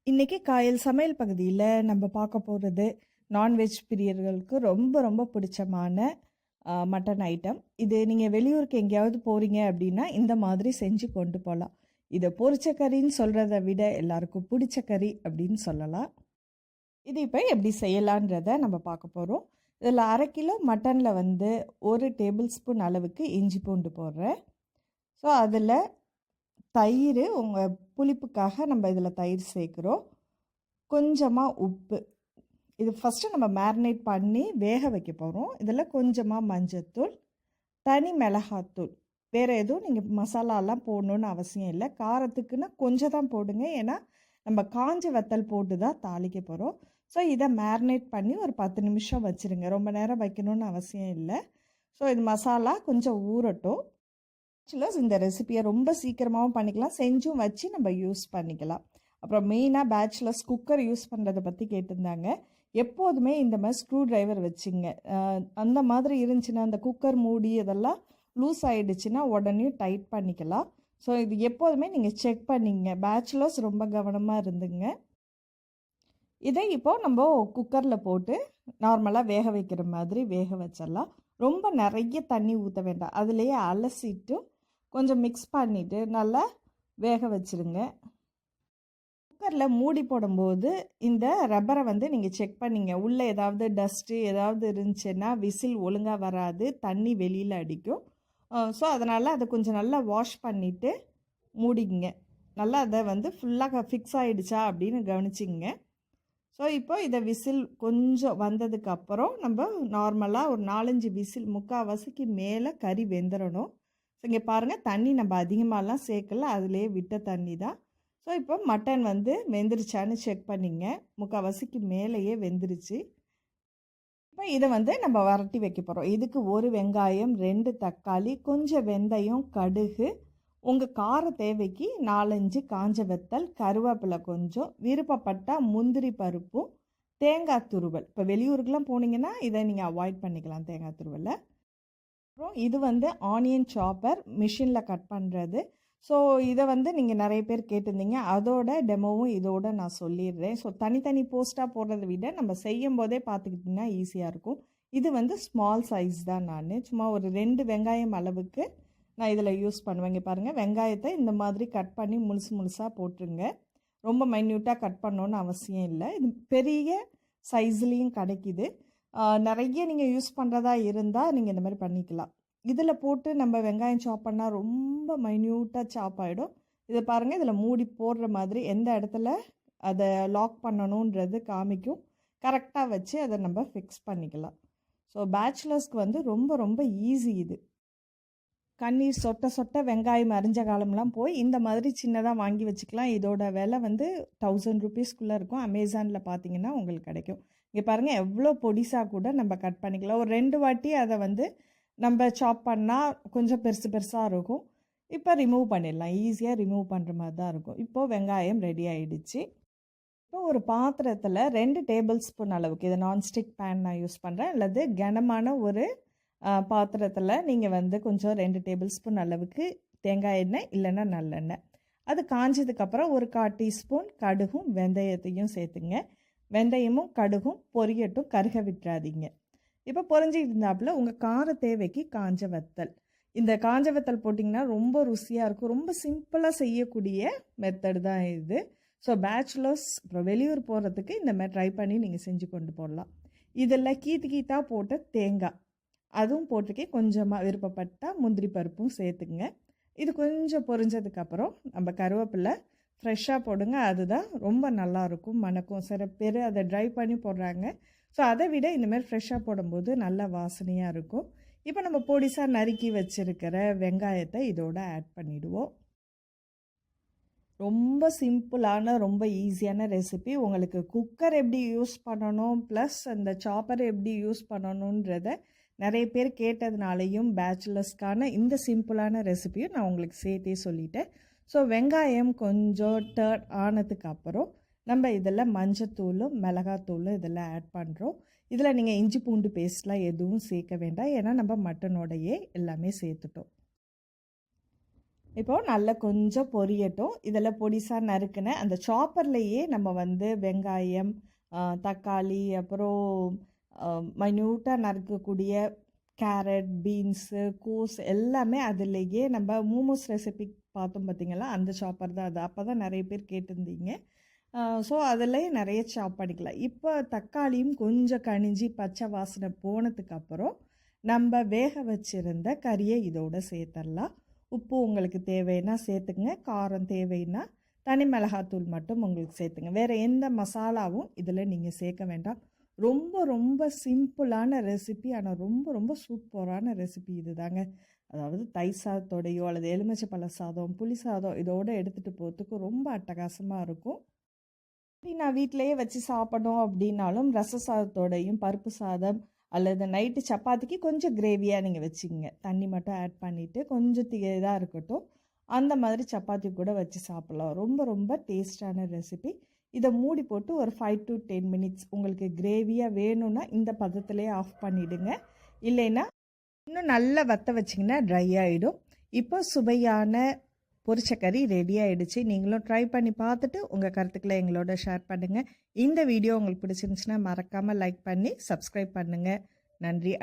இன்னைக்கு காயல் சமையல் பகுதியில் நம்ம பார்க்க போகிறது நான்வெஜ் பிரியர்களுக்கு ரொம்ப ரொம்ப பிடிச்சமான மட்டன் ஐட்டம். இது நீங்கள் வெளியூருக்கு எங்கேயாவது போகிறீங்க அப்படின்னா இந்த மாதிரி செஞ்சு கொண்டு போகலாம். இதை பொரிச்ச கறின்னு சொல்கிறத விட எல்லாருக்கும் பிடிச்ச கறி அப்படின்னு சொல்லலாம். இது இப்போ எப்படி செய்யலான்றதை நம்ம பார்க்க போகிறோம். இதில் 1/2 கிலோ மட்டனில் வந்து 1 டேபிள் ஸ்பூன் அளவுக்கு இஞ்சி பூண்டு போடுறேன். ஸோ அதில் தயிர், உங்கள் புளிப்புக்காக நம்ம இதில் தயிர் சேர்க்குறோம். கொஞ்சமாக உப்பு. இது ஃபஸ்ட்டு நம்ம மேரினேட் பண்ணி வேக வைக்க போகிறோம். இதில் கொஞ்சமாக மஞ்சத்தூள், தனி மிளகாத்தூள். வேறு எதுவும் நீங்கள் மசாலாலாம் போடணுன்னு அவசியம் இல்லை. காரத்துக்குன்னா கொஞ்சம் தான் போடுங்க, ஏன்னா நம்ம காஞ்ச வத்தல் போட்டு தான் தாளிக்க போகிறோம். ஸோ இதை மேரினேட் பண்ணி ஒரு 10 நிமிஷம் வச்சுருங்க. ரொம்ப நேரம் வைக்கணுன்னு அவசியம் இல்லை. ஸோ இது மசாலா கொஞ்சம் ஊறட்டும். பேச்சுலர்ஸ் இந்த ரெசிபியை ரொம்ப சீக்கிரமாகவும் பண்ணிக்கலாம், செஞ்சும் வச்சு நம்ம யூஸ் பண்ணிக்கலாம். அப்புறம் மெயினாக பேச்சுலர்ஸ் குக்கர் யூஸ் பண்ணுறதை பற்றி கேட்டிருந்தாங்க. எப்போதுமே இந்த மாதிரி ஸ்க்ரூ டிரைவர் வச்சுங்க. அந்த மாதிரி இருந்துச்சுன்னா அந்த குக்கர் மூடி இதெல்லாம் லூஸ் ஆகிடுச்சுன்னா உடனே டைட் பண்ணிக்கலாம். ஸோ இது எப்போதுமே நீங்கள் செக் பண்ணிங்க. பேச்சுலர்ஸ் ரொம்ப கவனமாக இருந்துங்க. இதை இப்போது நம்ம குக்கரில் போட்டு நார்மலாக வேக வைக்கிற மாதிரி வேக வச்சிடலாம். ரொம்ப நிறைய தண்ணி ஊற்ற வேண்டாம். அதுலேயே அலசிட்டு கொஞ்சம் மிக்ஸ் பண்ணிவிட்டு நல்லா வேக வச்சுருங்க. குக்கரில் மூடி போடும்போது இந்த ரப்பரை வந்து நீங்கள் செக் பண்ணிங்க. உள்ளே ஏதாவது டஸ்ட்டு ஏதாவது இருந்துச்சுன்னா விசில் ஒழுங்காக வராது, தண்ணி வெளியில் அடிக்கும். ஸோ அதனால் அதை கொஞ்சம் நல்லா வாஷ் பண்ணிவிட்டு மூடிங்க. நல்லா அதை வந்து ஃபுல்லாக ஃபிக்ஸ் ஆகிடுச்சா அப்படின்னு கவனிச்சிங்க. ஸோ இப்போ இதை விசில் கொஞ்சம் வந்ததுக்கப்புறம் நம்ம நார்மலாக ஒரு 4-5 விசில், 3/4 மேலே கறி வெந்துடணும். ஸோ இங்கே பாருங்கள், தண்ணி நம்ம அதிகமாகலாம் சேர்க்கல, அதிலே விட்ட தண்ணி தான். ஸோ இப்போ மட்டன் வந்து வெந்துருச்சான்னு செக் பண்ணிங்க. 3/4 மேலேயே வெந்துருச்சு. இப்போ இதை வந்து நம்ம வரட்டி வைக்க போகிறோம். இதுக்கு 1 வெங்காயம், 2 தக்காளி, கொஞ்சம் வெந்தயம், கடுகு, உங்கள் கார தேவைக்கு 4-5 காஞ்ச வெத்தல், கருவேப்பிலை கொஞ்சம், விருப்பப்பட்டால் முந்திரி பருப்பும், தேங்காய் துருவல். இப்போ வெளியூருக்கெலாம் போனீங்கன்னா இதை நீங்கள் அவாய்ட் பண்ணிக்கலாம், தேங்காய் துருவலை. அப்புறம் இது வந்து ஆனியன் சாப்பர், மிஷினில் கட் பண்ணுறது. ஸோ இதை வந்து நீங்கள் நிறைய பேர் கேட்டிருந்தீங்க, அதோட டெமோவும் இதோட நான் சொல்லிடுறேன். ஸோ தனித்தனி போஸ்ட்டாக போடுறத விட நம்ம செய்யும் போதே பார்த்துக்கிட்டிங்கன்னா ஈஸியாக இருக்கும். இது வந்து ஸ்மால் சைஸ் தான். நான் சும்மா ஒரு 2 வெங்காயம் அளவுக்கு நான் இதில் யூஸ் பண்ணுவேன். இங்கே பாருங்கள், வெங்காயத்தை இந்த மாதிரி கட் பண்ணி முழுசாக போட்டுருங்க. ரொம்ப மைன்யூட்டாக கட் பண்ணணுன்னு அவசியம் இல்லை. இது பெரிய சைஸ்லேயும் கிடைக்கிது. நிறைய நீங்கள் யூஸ் பண்ணுறதா இருந்தால் நீங்கள் இந்த மாதிரி பண்ணிக்கலாம். இதில் போட்டு நம்ம வெங்காயம் சாப் பண்ணால் ரொம்ப மைன்யூட்டாக சாப் ஆகிடும். இதை பாருங்கள், இதில் மூடி போடுற மாதிரி எந்த இடத்துல அதை லாக் பண்ணணுன்றது காமிக்கும். கரெக்டாக வச்சு அதை நம்ம ஃபிக்ஸ் பண்ணிக்கலாம். ஸோ பேச்சுலர்ஸ்க்கு வந்து ரொம்ப ரொம்ப ஈஸி இது. கண்ணீர் சொட்ட சொட்ட வெங்காயம் அரிஞ்ச காலம்லாம் போய் இந்த மாதிரி சின்னதாக வாங்கி வச்சுக்கலாம். இதோட விலை வந்து 1000 ருபீஸ்க்குள்ளே இருக்கும். அமேசானில் பார்த்தீங்கன்னா உங்களுக்கு கிடைக்கும். இங்கே பாருங்கள், எவ்வளோ பொடிசாக கூட நம்ம கட் பண்ணிக்கலாம். ஒரு 2 வாட்டி அதை வந்து நம்ம சாப் பண்ணால் கொஞ்சம் பெருசாக இருக்கும். இப்போ ரிமூவ் பண்ணிடலாம். ஈஸியாக ரிமூவ் பண்ணுற மாதிரி தான் இருக்கும். இப்போது வெங்காயம் ரெடி ஆகிடுச்சு. இப்போ ஒரு பாத்திரத்தில் 2 டேபிள் ஸ்பூன் அளவுக்கு, இது நான்ஸ்டிக் பேன் நான் யூஸ் பண்ணுறேன், அல்லது கனமான ஒரு பாத்திரத்தில் நீங்கள் வந்து கொஞ்சம் 2 டேபிள் ஸ்பூன் அளவுக்கு தேங்காய் எண்ணெய் இல்லைன்னா நல்லெண்ணெய், அது காஞ்சதுக்கப்புறம் ஒரு 1/4 டீஸ்பூன் கடுகும் வெந்தயத்தையும் சேர்த்துங்க. வெந்தயமும் கடுகும் பொரியட்டும், கருக விட்டுறாதீங்க. இப்போ பொரிஞ்சிட்டு இருந்தாப்புல உங்கள் கார தேவைக்கு காஞ்ச வத்தல். இந்த காஞ்ச வத்தல் போட்டிங்கன்னா ரொம்ப ருசியாக இருக்கும். ரொம்ப சிம்பிளாக செய்யக்கூடிய மெத்தடு தான் இது. ஸோ பேச்சுலர்ஸ் அப்புறம் வெளியூர் போகிறதுக்கு இந்த மாதிரி ட்ரை பண்ணி நீங்கள் செஞ்சு கொண்டு போடலாம். இதில் கீத்தாக போட்ட தேங்காய் அதுவும் போட்டிருக்கேன். கொஞ்சமாக விருப்பப்பட்டால் முந்திரி பருப்பும் சேர்த்துங்க. இது கொஞ்சம் பொரிஞ்சதுக்கப்புறம் நம்ம கருவேப்பிலை ஃப்ரெஷ்ஷாக போடுங்க. அதுதான் ரொம்ப நல்லாயிருக்கும், மணக்கும். சில பேர் அதை ட்ரை பண்ணி போடுறாங்க. ஸோ அதை விட இந்தமாதிரி ஃப்ரெஷ்ஷாக போடும்போது நல்ல வாசனையாக இருக்கும். இப்போ நம்ம பொடிசாக நறுக்கி வச்சுருக்கிற வெங்காயத்தை இதோட ஆட் பண்ணிவிடுவோம். ரொம்ப சிம்பிளான ரொம்ப ஈஸியான ரெசிபி. உங்களுக்கு குக்கர் எப்படி யூஸ் பண்ணணும் ப்ளஸ் அந்த சாப்பர் எப்படி யூஸ் பண்ணணுன்றத நிறைய பேர் கேட்டதுனாலையும் பேச்சுலர்ஸ்க்கான இந்த சிம்பிளான ரெசிபியும் நான் உங்களுக்கு சேர்த்தே சொல்லிட்டேன். ஸோ வெங்காயம் கொஞ்சம் டர்ன் ஆனதுக்கு அப்புறம் நம்ம இதில் மஞ்சத்தூளும் மிளகாத்தூளும் இதில் ஆட் பண்ணுறோம். இதில் நீங்கள் இஞ்சி பூண்டு பேஸ்ட்லாம் எதுவும் சேர்க்க வேண்டாம், ஏன்னா நம்ம மட்டனோடையே எல்லாமே சேர்த்துட்டோம். இப்போ நல்லா கொஞ்சம் பொரியட்டும். இதில் பொடிசா நறுக்குன அந்த சாப்பர்லேயே நம்ம வந்து வெங்காயம், தக்காளி, அப்புறம் மைன்யூட்டா நறுக்கக்கூடிய கேரட், பீன்ஸு, கோஸ் எல்லாமே அதிலேயே நம்ம மோமோஸ் ரெசிபி பார்த்தோம் பார்த்தீங்களா, அந்த சாப்பர் தான் அது. அப்போ தான் நிறைய பேர் கேட்டிருந்தீங்க. ஸோ அதிலேயே நிறைய சாப் பண்ணிக்கலாம். இப்போ தக்காளியும் கொஞ்சம் கனிஞ்சி பச்சை வாசனை போனதுக்கப்புறம் நம்ம வேக வச்சிருந்த கறியை இதோட சேர்த்துடலாம். உப்பு உங்களுக்கு தேவைன்னா சேர்த்துக்குங்க. காரம் தேவைன்னா தனி மிளகாத்தூள் மட்டும் உங்களுக்கு சேர்த்துங்க. வேறு எந்த மசாலாவும் இதில் நீங்கள் சேர்க்க வேண்டாம். ரொம்ப ரொம்ப சிம்பிளான ரெசிபி, ஆனால் ரொம்ப ரொம்ப சூப்பரான ரெசிபி இது தாங்க. அதாவது தயிர் சாதத்தோடையோ அல்லது எலுமிச்சை பழ சாதம், புளி சாதம் இதோடு எடுத்துகிட்டு போகிறதுக்கு ரொம்ப அட்டகாசமாக இருக்கும். இப்படி நான் வீட்டிலையே வச்சு சாப்பிடணும் அப்படின்னாலும் ரச சாதத்தோடையும் பருப்பு சாதம் அல்லது நைட்டு சப்பாத்திக்கு கொஞ்சம் கிரேவியாக நீங்கள் வச்சுக்கோங்க. தண்ணி மட்டும் ஆட் பண்ணிவிட்டு கொஞ்சம் இதாக இருக்கட்டும். அந்த மாதிரி சப்பாத்தி கூட வச்சு சாப்பிட்லாம். ரொம்ப ரொம்ப டேஸ்டான ரெசிபி. இதை மூடி போட்டு ஒரு 5 to 10 மினிட்ஸ் உங்களுக்கு கிரேவியாக வேணும்னா இந்த பதத்திலே ஆஃப் பண்ணிவிடுங்க. இல்லைன்னா இன்னும் நல்லா வற்ற வச்சிங்கன்னா ட்ரை ஆகிடும். இப்போ சுவையான பொரிச்ச கறி ரெடி ஆகிடுச்சு. நீங்களும் ட்ரை பண்ணி பார்த்துட்டு உங்கள் கருத்துக்களை எங்களோட ஷேர் பண்ணுங்கள். இந்த வீடியோ உங்களுக்கு பிடிச்சிருந்துச்சுன்னா மறக்காமல் லைக் பண்ணி சப்ஸ்கிரைப் பண்ணுங்கள். நன்றி.